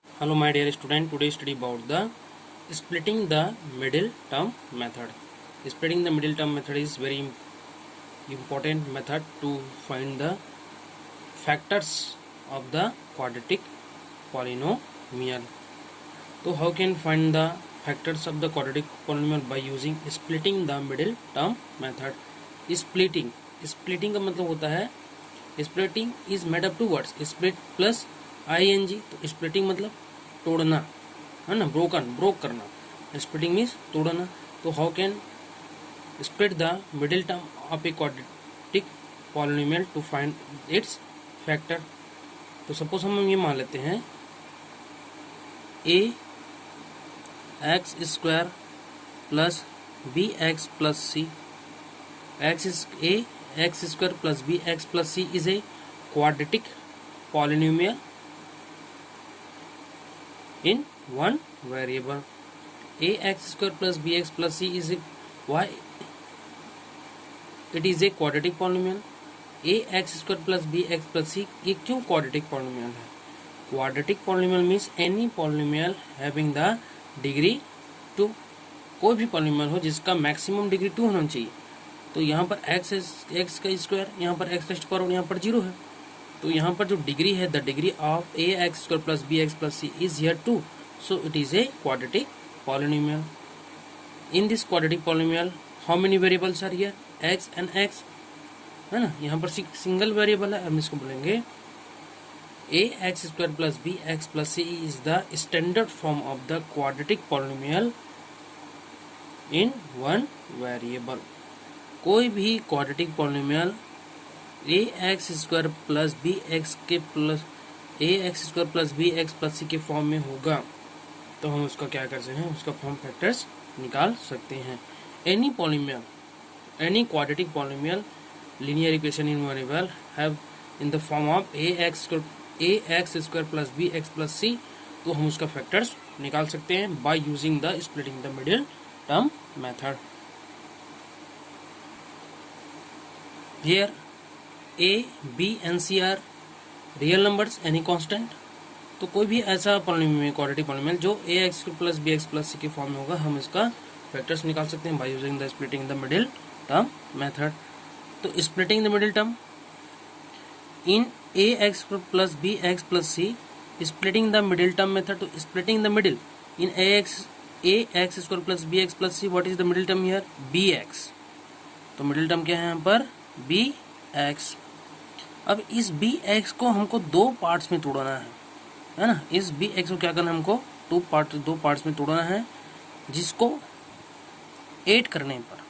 Hello my dear student, today study about the splitting the middle term method. Splitting the middle term method is very important method to find the factors of the quadratic polynomial. So how can find the factors of the quadratic polynomial by using splitting the middle term method. Splitting का मतलब होता है splitting is made up two words, split plus ing. तो splitting मतलब तोड़ना है ना, broke करना. स्प्लिटिंग मीन्स तोड़ना. तो how can split the middle term of a quadratic polynomial to find its factor. तो सपोज हम ये मान लेते हैं a x square plus b x plus c. X square plus b x plus c is a quadratic polynomial in one variable. Ax square plus bx plus c is why it is a quadratic polynomial. Ax square plus bx plus c ये क्यों quadratic polynomial है? Quadratic polynomial means any polynomial having the degree 2. कोई भी polynomial हो जिसका maximum degree 2 होना चाहिए. तो यहाँ पर x का स्क्वायर, यहाँ पर x का पावर और यहाँ पर 0 है. तो यहाँ पर जो डिग्री है, the degree of a x square plus b x plus c is here 2. So it is a quadratic polynomial. In this quadratic polynomial how many variables are here? X and x है ना. यहाँ पर single variable है. हम इसको बोलेंगे a x square plus b x plus c is the standard form of the quadratic polynomial in one variable. कोई भी quadratic polynomial a x square plus b x के plus a x square plus b x plus c के form में होगा तो हम उसका क्या कर सकते हैं, उसका फॉर्म फैक्टर्स निकाल सकते हैं. Any polynomial, any quadratic polynomial linear equation in variable have in the form of a x square plus b x plus c. तो हम उसका फैक्टर्स निकाल सकते हैं by using the splitting the middle term method. Here a b and c are real numbers, any constant. तो कोई भी ऐसा पॉलिनोमियल, क्वाड्रेटिक पॉलिनोमियल जो a x plus b x plus c के फॉर्म में होगा, हम इसका फैक्टर्स निकाल सकते हैं by using the splitting the middle term method. तो splitting the middle term in a x plus b x plus c, splitting the middle term method. तो splitting the middle in a x square plus b x plus c, what is the middle term here? B x. तो middle term क्या है यहाँ पर? B x. अब इस B x को हमको दो पार्ट्स में तोड़ना है ना. इस बी एक्स को क्या करना है, हमको दो पार्ट्स में तोड़ना है, जिसको ऐड करने पर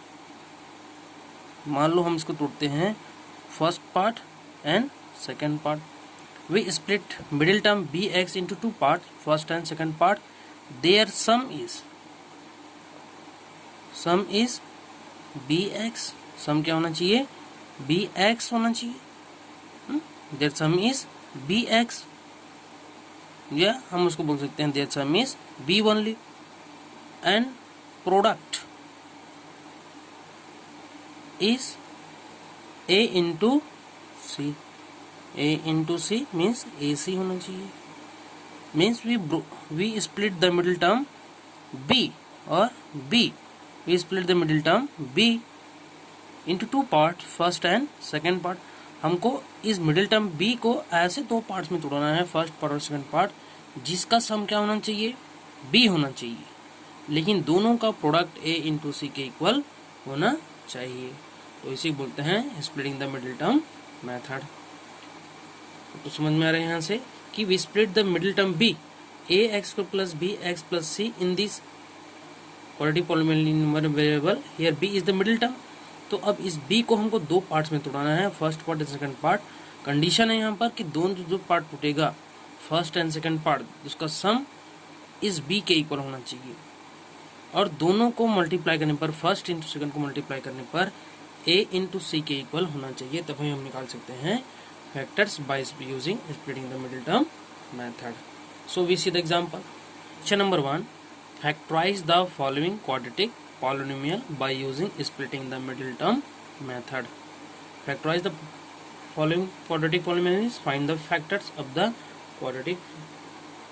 मान लो हम इसको तोड़ते हैं first part and second part. We split middle term b x into two part, first and second part. There sum is b x. Sum क्या होना चाहिए? बी एक्स होना चाहिए. That sum is bx, या हम उसको बोल सकते हैं that sum is b only. and product is a into c. a into c means ac होना चाहिए. means we split the middle term b or b. we split the middle term b into two parts, first and second part. हमको इस middle term B को ऐसे दो parts में तोड़ना है, फर्स्ट पार्ट और सेकंड पार्ट, जिसका सम क्या होना चाहिए? बी होना चाहिए. लेकिन दोनों का प्रोडक्ट ए इंटू सी के इक्वल होना चाहिए. तो इसी बोलते हैं splitting the middle term method. तो समझ में आ रहा है यहाँ से कि we split the middle term b a x plus b x plus c in this quadratic polynomial variable. Here b is the middle term. तो अब इस b को हमको दो पार्ट्स में तोड़ना है, first part and second part. Condition है यहाँ पर कि दोनों जो पार्ट टूटेगा, फर्स्ट एंड सेकंड पार्ट, उसका सम इस b के इक्वल होना चाहिए. और दोनों को मल्टीप्लाई करने पर, फर्स्ट इंटू सेकंड को मल्टीप्लाई करने पर a इंटू सी के इक्वल होना चाहिए. तभी हम निकाल सकते हैं factors by using splitting the middle term method. So we see the example. Question number 1, factorise the following quadratic polynomial by using splitting the middle term method. Factorize the following quadratic polynomial is find the factors of the quadratic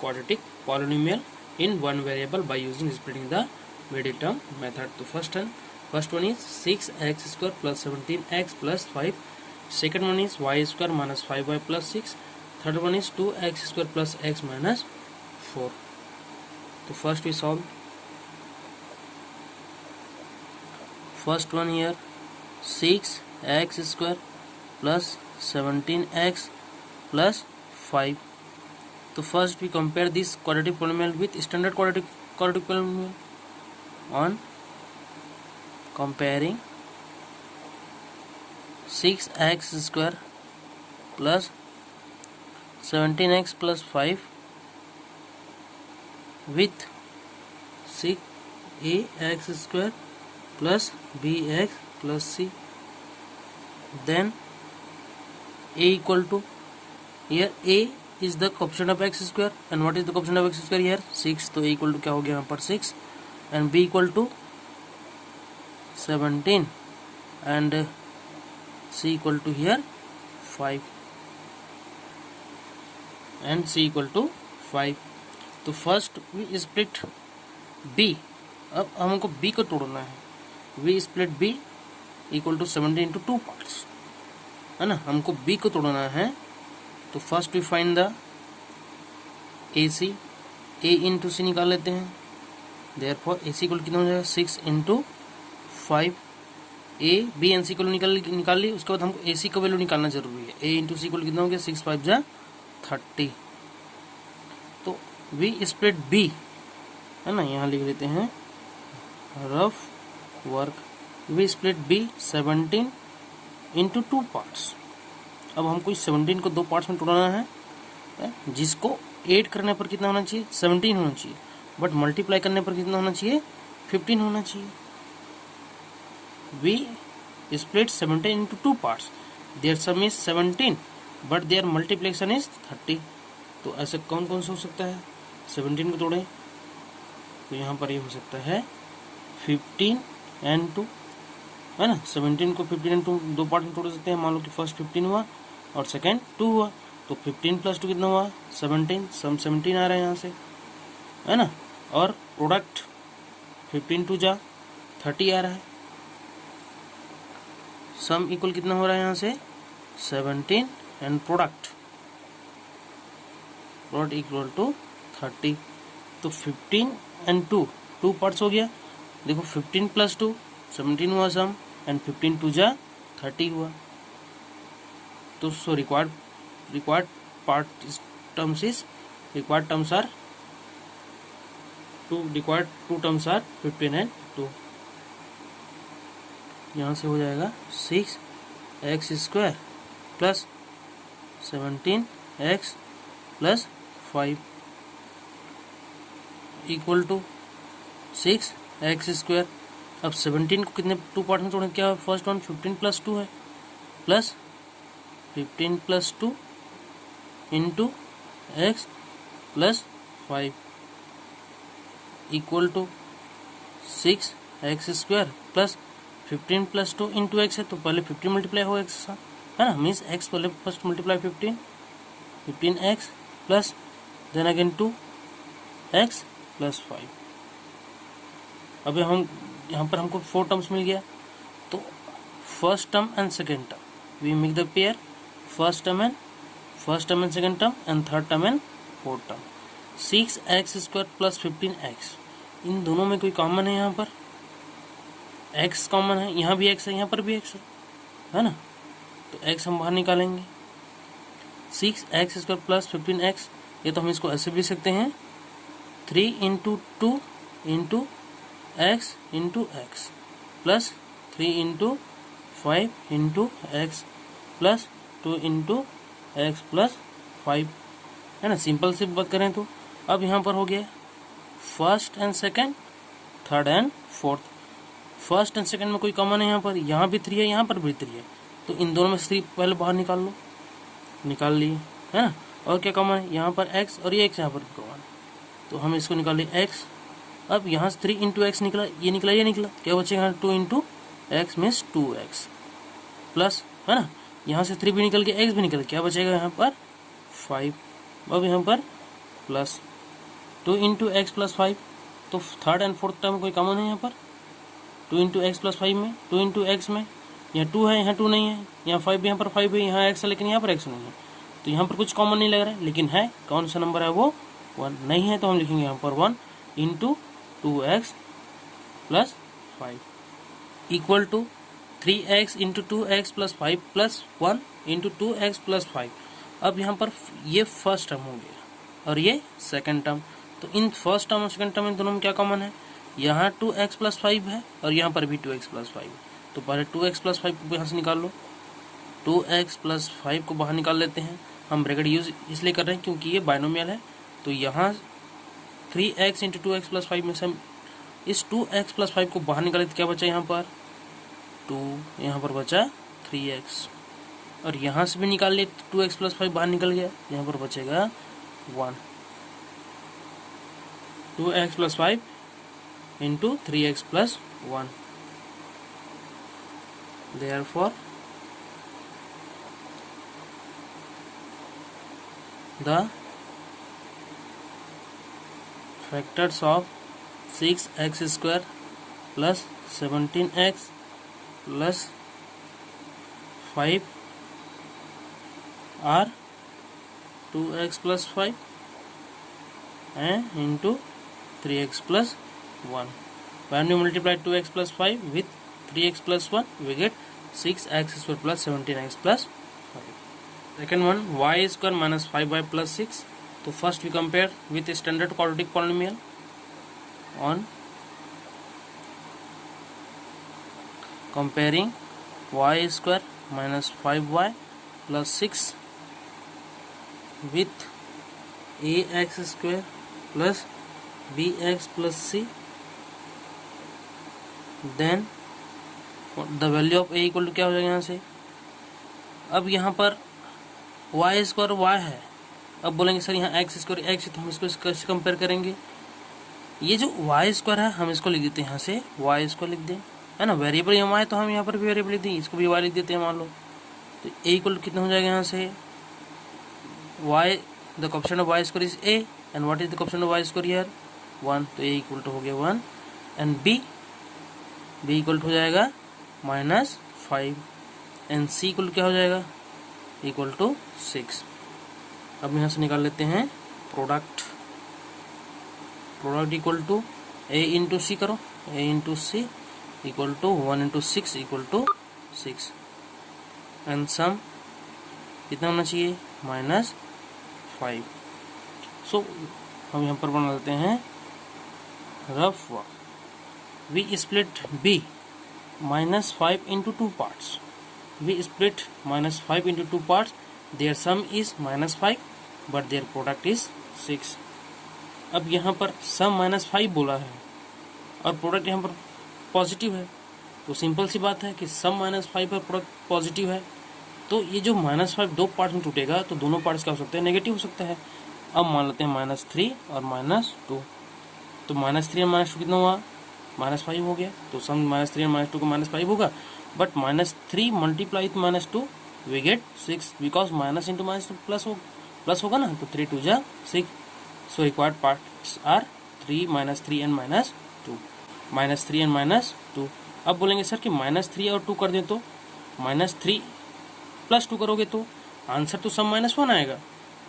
quadratic polynomial in one variable by using splitting the middle term method. तो first one is 6x square plus 17x plus 5. Second one is y square minus 5y plus 6. Third one is 2x square plus x minus 4. तो first we solve. First one here 6x square plus 17x plus 5. तो first we compare this quadratic polynomial with standard quadratic polynomial. On comparing 6x square plus 17x plus 5 with 6ax square plus bx plus c, then a equal to, here a is the coefficient of x square and what is the coefficient of x square here 6, तो a equal to क्या हो गया यहाँ पर 6 and b equal to 17 and c equal to here 5 and c equal to 5. तो first we split b, अब हमको b को तोड़ना है. We split b equal to 17 into 2 parts है ना, हमको b को तोड़ना है. तो first we find the AC, a into c निकाल लेते हैं. देयरफॉर AC इक्वल कितना हो जाएगा 6 into 5. a b and c को निकाल ली. उसके बाद हमको AC का वैल्यू निकालना जरूरी है. a इंटू सी इक्वल कितना हो गया 6 5 जा 30. तो वी स्प्लिट b है ना, यहाँ लिख लेते हैं rough work. We split b 17 into 2 parts. अब हमको इस 17 को 2 पार्ट्स में तोड़ना है, जिसको ऐड करने पर कितना होना चाहिए 17 होना चाहिए, बट मल्टीप्लाई करने पर कितना होना चाहिए 15 होना चाहिए. We split 17 into 2 parts. Their sum is 17 but their multiplication is 30. तो ऐसे कौन कौन सा हो सकता है 17 को तोड़े, तो यहाँ पर ये हो सकता है 15 एंड 2 है ना. 17 को 15 एंड 2 दो पार्ट में तोड़ सकते हैं. मान लो कि फर्स्ट 15 हुआ और सेकेंड 2 हुआ, तो 15 प्लस 2 कितना हुआ 17. सम 17 आ रहा है यहाँ से है ना, और प्रोडक्ट 15 2 जा 30 आ रहा है. सम इक्वल कितना हो रहा है यहाँ से 17 एंड प्रोडक्ट इक्वल टू 30. तो 15 एंड 2 पार्ट्स हो गया. देखो 15 प्लस 2 17 हुआ सम एंड 15 2 जा 30 हुआ. तो so required part terms are two terms are 15 and 2. यहाँ से हो जाएगा 6x square plus 17x plus 5 equal to 6x square. अब 17 को कितने 2 पार्ट में तोड़े, क्या फर्स्ट वन 15 प्लस 2 है, plus 15 plus 2 into x plus 5 equal to 6x square plus 15 plus 2 into x है, तो पहले 15 मल्टीप्लाई होगा एक्स है ना, मीन्स एक्स पहले first multiply 15x plus then again 2x plus 5. अभी हम यहाँ पर हमको 4 टर्म्स मिल गया. तो first term and second term we make the pair first term and second term and third term and fourth term. 6x square plus 15x, इन दोनों में कोई कॉमन है, यहाँ पर x कॉमन है, यहाँ भी x है यहाँ पर भी x है ना. तो x हम बाहर निकालेंगे. 6x स्क्वायर प्लस 15x, ये तो हम इसको ऐसे भी लिख सकते हैं 3 into 2 into x into x plus 3 into 5 into x plus 2 into x plus 5 है ना. सिंपल से बात करें तो अब यहाँ पर हो गया first and second, third and fourth. First and second में कोई कॉमन है, यहाँ भी 3 है, यहाँ पर भी 3 है, तो इन दोनों में से 3 पहले बाहर निकाल लो. निकाल लिए है ना. और क्या कॉमन है, यहाँ पर x और ये x यहाँ पर भी कॉमन है, तो हम इसको निकाल लिए x. अब यहाँ से 3 इंटू एक्स निकला, ये निकला, क्या बचेगा 2 into x means 2x plus है ना. यहाँ से 3 भी निकल के x भी निकल, क्या बचेगा यहाँ पर 5. अब यहाँ पर प्लस 2 इंटू एक्स प्लस 5, तो थर्ड एंड फोर्थ टर्म कोई कॉमन है यहाँ पर। 2 इंटू एक्स प्लस 5 में, 2 इंटू एक्स में यहाँ 2 है, यहाँ 2 नहीं है, यहाँ 5 यहाँ पर 5 है, यहाँ एक्स है लेकिन यहाँ पर एक्स नहीं है, तो यहाँ पर कुछ कॉमन नहीं लग रहा है, लेकिन है कौन सा नंबर है वो 1 नहीं है, तो हम लिखेंगे यहाँ पर 1 into 2x plus 5 equal to 3x into 2x plus 5 plus 1 into 2x plus 5। अब यहाँ पर ये फर्स्ट टर्म हो गया और ये सेकंड टर्म, तो इन फर्स्ट टर्म और सेकंड टर्म इन दोनों में क्या कॉमन है, यहाँ 2x प्लस 5 है और यहाँ पर भी 2x प्लस 5 है, तो पहले 2x प्लस 5 को यहाँ से निकाल लो, 2x प्लस 5 को बाहर निकाल लेते हैं। हम ब्रैकेट यूज इसलिए कर रहे हैं क्योंकि ये बाइनोमियल है, तो यहाँ 3x इंटू 2x प्लस 5 में से हम इस 2x प्लस 5 को बाहर निकाले तो क्या बचा यहाँ पर 2, यहाँ पर बचा 3x, और यहाँ से भी निकाल लिए 2x प्लस 5 बाहर निकल गया, यहाँ पर बचेगा 1। 2x plus 5 into 3x plus 1, therefore the factors of 6x square plus 17x plus 5 are 2x plus 5 and into 3x plus 1. When we multiply 2x plus 5 with 3x plus 1, we get 6x square plus 17x plus 5. Second one, y square minus 5y plus 6. So first we compare with a standard quadratic polynomial on comparing y square minus 5y plus 6 with ax square plus bx plus c, then the value of a equal to क्या हो जाएगा यहाँ से। अब यहाँ पर y square y है, अब बोलेंगे सर यहाँ x स्क्वायर x है, तो हम इसको कैसे कंपेयर करेंगे। ये जो y स्क्वायर है हम इसको लिख देते हैं, यहाँ से y स्क्वायर लिख दें, है ना, वेरिएबल यहाँ है तो हम यहाँ पर भी वेरिएबल लिख दें, इसको भी y लिख देते हैं मान लो, तो a इक्वल टू कितना हो जाएगा यहाँ से y, the coefficient of y square is a and what is the coefficient of y square here 1, तो a इक्वल टू हो गया 1 एंड b इक्वल टू हो जाएगा -5 एंड c इक्वल टू क्या हो जाएगा इक्वल टू 6। अब यहाँ से निकाल लेते हैं product equal to a into c करो, a into c equal to 1 into 6 equal to 6 and sum कितना होना चाहिए -5। सो हम यहाँ पर बना लेते हैं rough work. We split b -5 into 2 parts. We split -5 into 2 parts. Their sum is -5, but their product is 6. अब यहाँ पर सम -5 बोला है और प्रोडक्ट यहाँ पर पॉजिटिव है, तो सिंपल सी बात है कि सम -5 पर प्रोडक्ट पॉजिटिव है, तो ये जो -5 दो पार्ट में टूटेगा तो दोनों पार्ट्स क्या हो सकते हैं, नेगेटिव हो सकता है। अब मान लेते हैं -3 और -2, तो -3 और -2 कितना हुआ -5 हो गया, तो सम -3 और -2 का -5 होगा, but -3 multiply with -2 we get 6 because minus into minus plus होगा ना, तो 3 2 जा 6, so required parts are 3 -3 and -2, -3 and -2। अब बोलेंगे सर कि -3 और 2 कर दें तो -3 प्लस 2 करोगे तो आंसर तो सम -1 आएगा,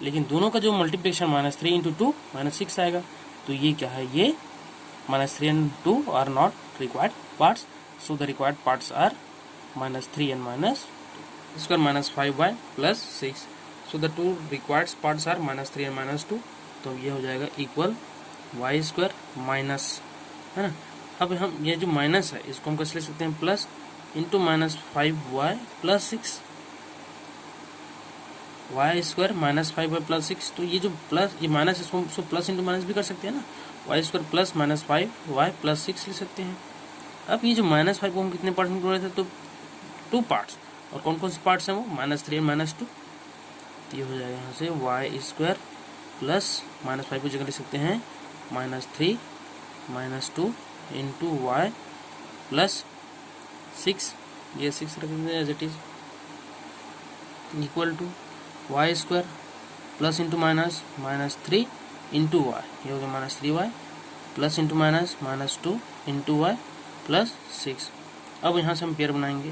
लेकिन दोनों का जो मल्टीप्लिकेशन -3 इंटू 2 -6 आएगा, तो ये क्या है, ये -3 and 2 are not required parts, so the required parts are -3 and -2 square -5y plus 6, so the two required parts are -3 and -2, तो ये हो जाएगा इक्वल y स्क्वायर माइनस, है ना। अब हम ये जो माइनस है इसको हम कैसे ले सकते हैं, plus into -5y plus 6, y square -5y plus 6, तो ये जो प्लस ये माइनस इसको प्लस इंटू माइनस भी कर सकते हैं ना, y square plus -5y plus 6 ले सकते हैं। अब ये जो -5 को हम कितने पार्ट में तोड़ रहे थे, तो 2 पार्ट्स, और कौन कौन से पार्ट्स हैं वो -3 और -2, तो ये हो जाएगा यहाँ से y स्क्वायर प्लस -5 की जगह लिख सकते हैं -3 -2 इंटू y प्लस 6, ये 6 रख देते हैं as it is, equal to y square plus into -3 into y, ये हो गया minus 3y plus into minus minus 2 into y plus 6। अब यहाँ से हम पेयर बनाएंगे,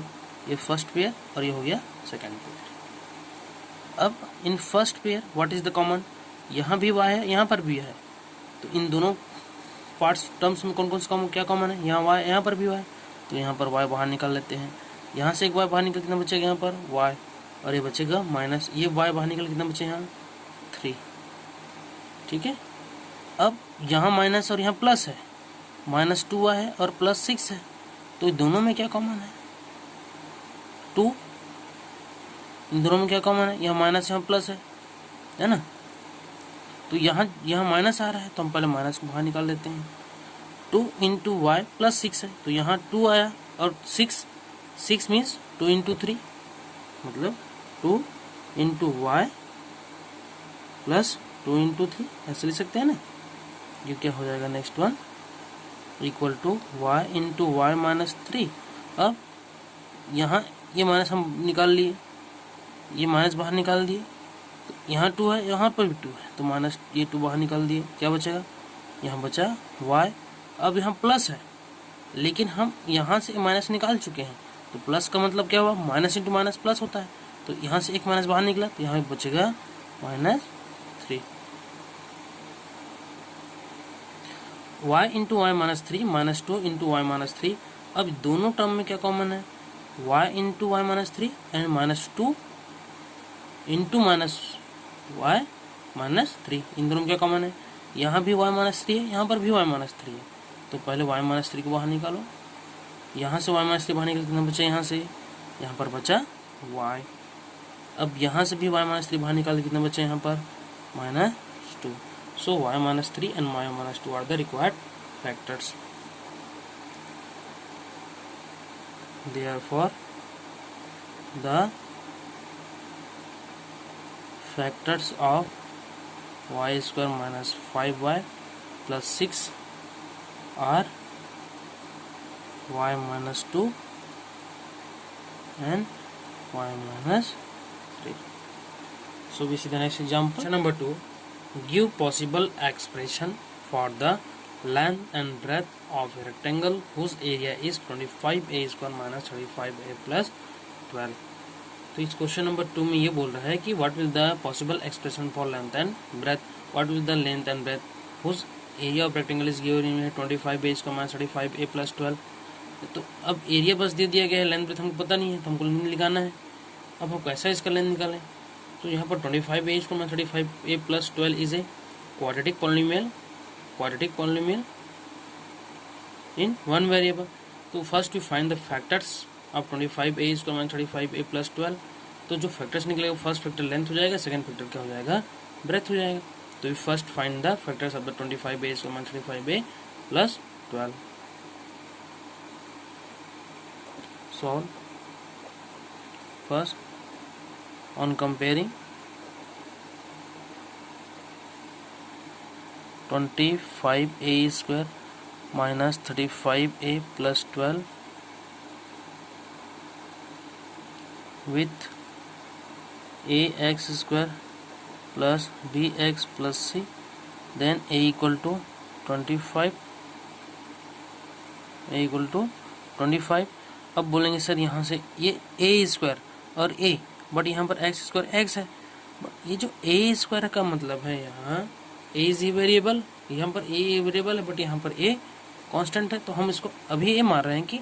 ये फर्स्ट पेयर और ये हो गया सेकेंड पेयर। अब in first pair what is the common, यहाँ भी y है यहाँ पर भी है, तो इन दोनों पार्ट्स टर्म्स में कौन कौन सा क्या कॉमन है, यहाँ y यहाँ पर भी y, तो यहाँ पर y बाहर निकाल लेते हैं। यहाँ से एक y बाहर निकल कितना बचेगा यहाँ पर y, और ये बचेगा माइनस, ये y बाहर निकल कितना बचे यहाँ 3। ठीक है, अब यहाँ माइनस और यहाँ प्लस है, माइनस 2y है और प्लस 6 है, तो दोनों में क्या कॉमन है 2, इन दोनों में क्या कॉमन है, यहाँ माइनस यहाँ प्लस है ना, तो यहाँ माइनस आ रहा है तो हम पहले माइनस को बाहर निकाल लेते हैं। 2 इंटू वाई प्लस 6 है, तो यहाँ 2 आया और 6 मीन्स 2 इंटू 3, मतलब 2 इंटू वाई प्लस 2 इंटू 3, ऐसे लिख सकते हैं ना। ये क्या हो जाएगा next one equal to y into y minus 3। अब यहाँ ये माइनस हम निकाल लिए, ये माइनस बाहर निकाल दिए, तो यहाँ 2 है यहाँ पर भी 2 है, तो माइनस ये 2 बाहर निकाल दिए, क्या बचेगा यहाँ बचा y। अब यहाँ प्लस है लेकिन हम यहाँ से माइनस निकाल चुके हैं, तो प्लस का मतलब क्या हुआ माइनस इंटू माइनस प्लस होता है, तो यहाँ से एक माइनस बाहर निकला तो यहाँ बचेगा minus 3। y into y minus 3 minus 2 into y minus 3। अब दोनों टर्म में क्या कॉमन है y into y minus 3 and minus 2 into minus y minus 3, इन दोनों में क्या कॉमन है, यहाँ भी y माइनस 3 है यहाँ पर भी y माइनस 3 है, तो पहले y माइनस 3 को बाहर निकालो, यहाँ से y माइनस 3 बाहर निकल कितना बचा, यहाँ से यहाँ पर बचा y। अब यहाँ से भी y माइनस 3 बाहर निकाल कितना बचा यहाँ पर minus 2। So y minus 3 and y minus 2 are the required factors. Therefore the factors of y square minus 5y plus 6 are y minus 2 and y minus 3. So we see the next example. Question number 2. Give possible expression for the length and breadth of a rectangle whose area is 25a square minus 35a plus 12. तो इस question number 2 में ये बोल रहा है कि what will the possible expression for length and breadth, what will the length and breadth whose area of rectangle is given in 25a square minus 35a plus 12। तो अब एरिया बस दे दिया गया है, लेंथ ब्रेथ हमको पता नहीं है, तो हमको लेंथ निकालना है। अब हम कैसा इसका लेंथ निकालें, तो यहाँ पर 25a square minus 35a plus 12 is a quadratic polynomial in one variable. तो first we find the factors of 25a square minus 35a plus 12। तो जो फैक्टर्स निकलेगा फर्स्ट फैक्टर लेंथ हो जाएगा, सेकंड फैक्टर क्या हो जाएगा ब्रेथ हो जाएगा। तो we first find the factors of the 25a square minus 35a plus 12। Solve first on comparing 25a square minus 35a plus 12 with ax square plus bx plus c, then a equal to 25, a equal to 25। अब बोलेंगे sir यहाँ से ये a square और a, but यहाँ पर x square x है, ये जो a स्क्वायर का मतलब है यहाँ a इज वेरिएबल, यहाँ पर a वेरिएबल है बट यहाँ पर a कांस्टेंट है, तो हम इसको अभी ये मान रहे हैं कि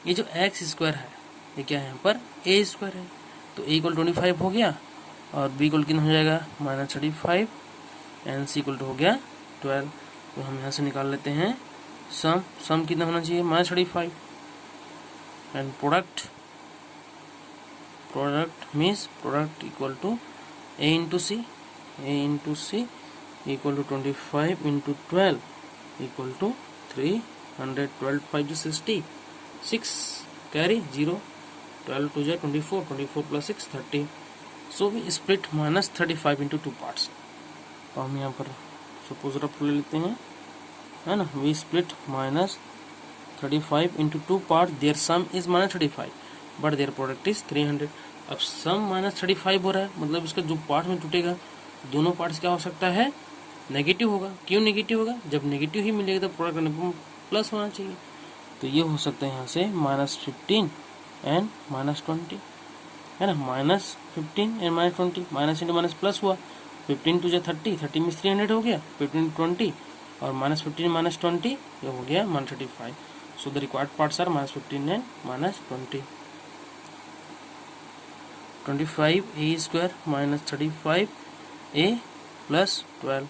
ये जो एक्स स्क्वायर है ये क्या है यहाँ पर ए स्क्वायर है, तो ए इक्वल 25 हो गया और बी इक्वल कितना हो जाएगा माइनस 35 एंड सी इक्वल हो गया 12। तो हम यहाँ से निकाल लेते हैं सम कितना होना चाहिए minus 35 and product means product equal to a into c equal to 25 into 12 equal to 312, 5 to 60, 6 carry 0, 12 to 24, 24 plus 6 30। So we split minus 35 into 2 parts। तो हम यहाँ पर सपोज रफ ले लेते हैं, है ना, we split minus 35 into 2 parts, their sum is minus 35 but their product is 300। अब सम minus 35 हो रहा है, मतलब इसका जो पार्ट में टूटेगा दोनों पार्ट्स क्या हो सकता है नेगेटिव होगा। क्यों नेगेटिव होगा? जब नेगेटिव ही मिलेगा तो प्रोडक्ट करने पर प्लस होना चाहिए। तो ये हो सकता है यहाँ से -15 एंड -20, है ना। -15 and -20, minus into minus plus हुआ, 15 टू 30, 30 में 300 हो गया, 15 20 और -15 -20 ये हो गया -35। So the required parts are -15 and -20। 25a² -35a + 12,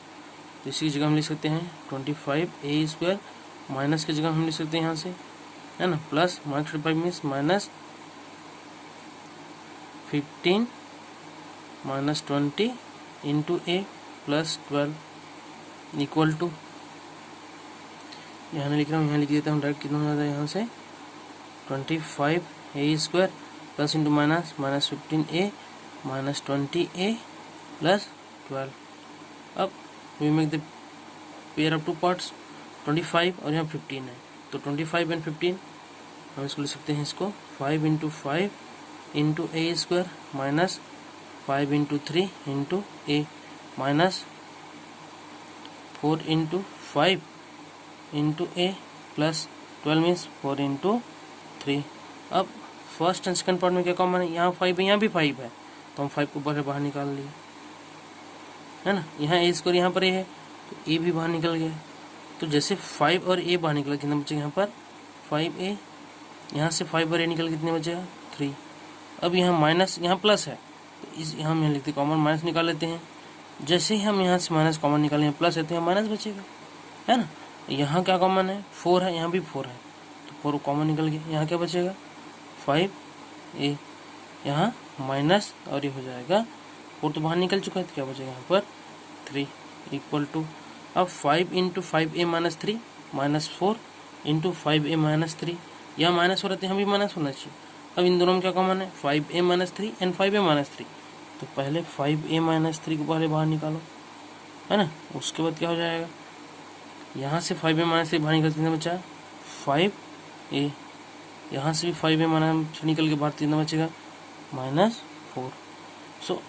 तो इसी की जगह हम लिख सकते हैं 25a² माइनस की जगह हम लिख सकते हैं यहाँ से, है ना, plus -35 means -15 -20 into a + 12 equal to, यहाँ लिख रहा हूँ, यहाँ लिख देता हूँ डायरेक्ट। कितना हो जाता है यहाँ से 25a² plus into minus -15a -20a + 12। अब we make the pair of two parts, 25 और यहाँ 15 है, तो 25 एंड 15 हम इसको लिख सकते हैं, इसको 5 × 5 × a² minus 5 × 3 × a minus 4 × 5 × a + 12 means 4 × 3। अब फर्स्ट एंड सेकंड पार्ट में क्या कॉमन है? यहाँ 5 है, यहाँ भी 5 है, तो हम 5 को बाहर निकाल लिए, है ना। यहाँ a² यहाँ पर a है, तो a भी बाहर निकल गया। तो जैसे 5 और a बाहर निकला, कितना बचेगा यहाँ पर 5a, यहाँ से 5 और a निकल कितने बचेगा 3। अब यहाँ माइनस, यहाँ प्लस है, तो इस हम यहाँ लिखते कॉमन माइनस निकाल लेते हैं। जैसे ही हम यहाँ से माइनस कॉमन निकालें, यहाँ प्लस है तो यहाँ माइनस बचेगा, है ना। यहाँ क्या कॉमन है? 4 है, यहाँ भी 4 है, तो 4 कॉमन निकल गया। यहाँ क्या बचेगा 5a, यहाँ माइनस और ये हो जाएगा 4 तो बाहर निकल चुका है, तो क्या बचेगा यहाँ पर 3 इक्वल टू, अब 5 × 5a - 3 -4 × 5a - 3, यहाँ माइनस हो रहा था, यहाँ भी माइनस होना चाहिए। अब इन दोनों में क्या कॉमन है? 5a - 3 एंड 5a - 3, तो पहले 5a - 3 को पहले बाहर निकालो, है ना। उसके बाद क्या हो जाएगा, यहाँ से 5a - 3 बाहर निकल, कितना बचा 5a, यहाँ से भी 5a - निकल के बाहर कितना बचेगा -4। सो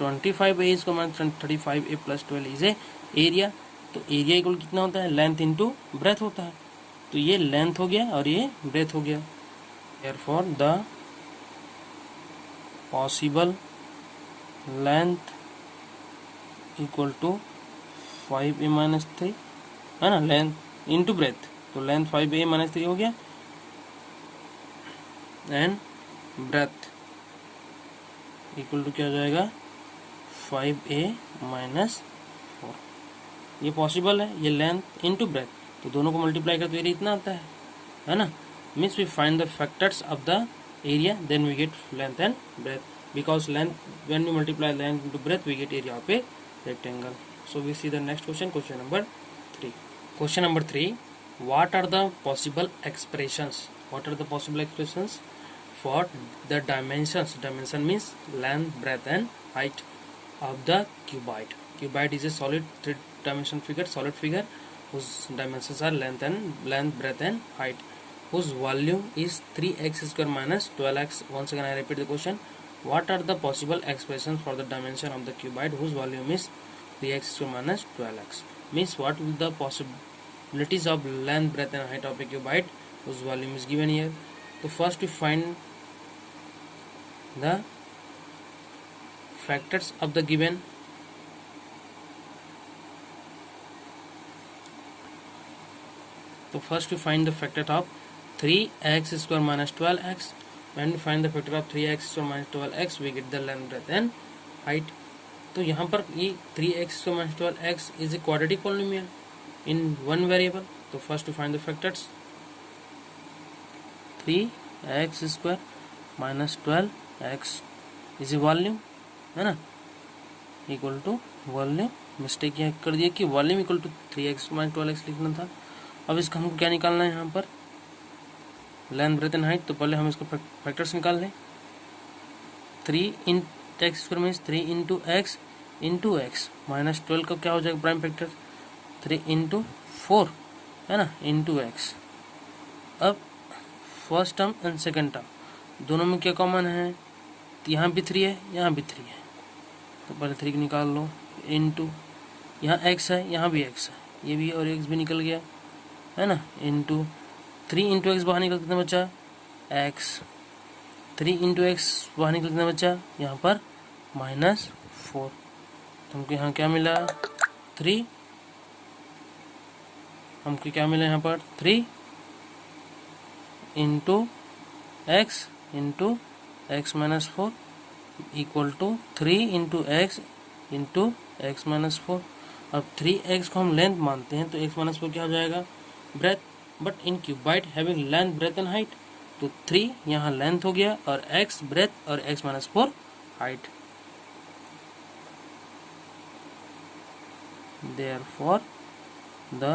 25a इसको -35a + 12 इज ए एरिया। तो एरिया इक्वल कितना होता है? लेंथ इंटू ब्रेथ होता है। तो ये लेंथ हो गया और ये ब्रेथ हो गया। Therefore the possible length equal to 5a - 3, है ना, लेंथ इंटू ब्रेथ, तो लेंथ 5a - 3 हो गया एंड ब्रेथ इक्वल टू क्या हो जाएगा 5a - 4। ये पॉसिबल है, ये लेंथ इंटू ब्रेथ, तो दोनों को मल्टीप्लाई कर तो एरिया इतना आता है ना। Means we find the factors of the area, then we get length and breadth, because length when we multiply length into breadth we get area of a rectangle. So we see the next question, question number 3। Question number 3, what are the possible expressions? What are the possible expressions for the dimensions? Dimension means length, breadth and height of the cuboid. Cuboid is a solid 3-dimensional figure, solid figure whose dimensions are length, breadth and height, whose volume is 3x² minus 12x. Once again I repeat the question, what are the possible expressions for the dimension of the cuboid whose volume is 3x² minus 12x? Means what will the possibilities of length, breadth and height of a cuboid whose volume is given here. So first we find the factors of the given. So first we find the factor of 3x² minus 12x. When we find the factor of 3x² minus 12x, we get the length, breadth and height. तो यहाँ पर ये 3x² minus 12x is a quadratic polynomial in one variable. तो first we find the factors. 3x² minus 12x is a volume, है ना, equal to volume. Mistake यहाँ कर दिया कि volume equal to 3x minus 12x लिखना था। अब इसका हमको क्या निकालना है? यहाँ पर लेंथ, ब्रेथ एंड हाइट। तो पहले हम इसको फैक्टर्स निकाल लें। 3 × x² means 3 × x into x minus 12 का क्या हो जाएगा प्राइम फैक्टर? 3 × 4, है ना, इंटू एक्स। अब first term and second term दोनों में क्या कॉमन है? यहाँ भी 3 है, यहाँ भी 3 है, तो पहले 3 निकाल लो, इंटू यहाँ x है, यहाँ भी x है, ये भी और x भी निकल गया है ना, इंटू 3 इंटू एक्स बाहर निकल कितना बचा x, 3 इंटू एक्स बाहर निकल कितना बचा यहाँ पर -4। तो हमको यहाँ क्या मिला 3, हमको क्या मिला यहाँ पर 3 into x -4 equal to 3 into x -4। अब 3x को हम लेंथ मानते हैं तो x -4 क्या हो जाएगा breadth, but in cuboid having length breadth and height, तो 3 यहाँ लेंथ हो गया और x ब्रेथ और x -4 height. Therefore the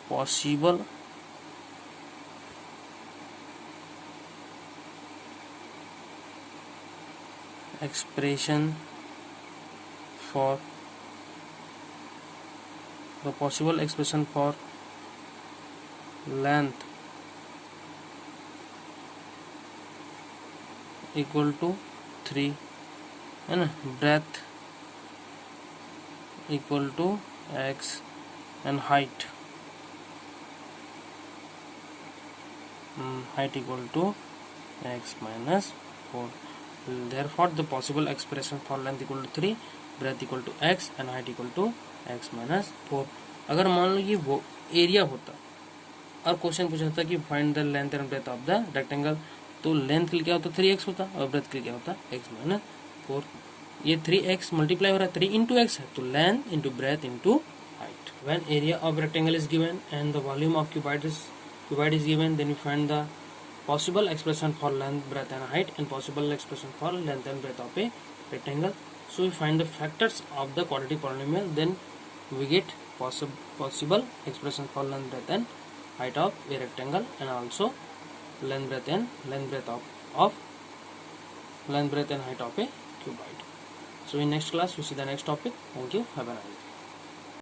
possible expression for length equal to 3 है ना, breadth equal to x and height equal to x -4। Therefore the possible expression for length equal to 3, breadth equal to x and height equal to x -4। अगर मान लो ये वो area होता और question पूछा था कि find the length and breadth of the rectangle, तो लेंथ के लिए क्या होता 3x होता और ब्रेथ के लिए क्या होता x -4। ये 3x मल्टीप्लाई हो रहा है, 3 इंटू एक्स है तो length into breath into height. When area of rectangle is given and the volume of cuboid is given, then we find the possible expression for length, breadth and height and possible expression for length and breadth of a rectangle. So we find the factors of the quadratic polynomial, then we get possible expression for length, breadth and height of a rectangle and also length, breadth and height of a cuboid. So in next class we see the next topic. Thank you. Have a nice day.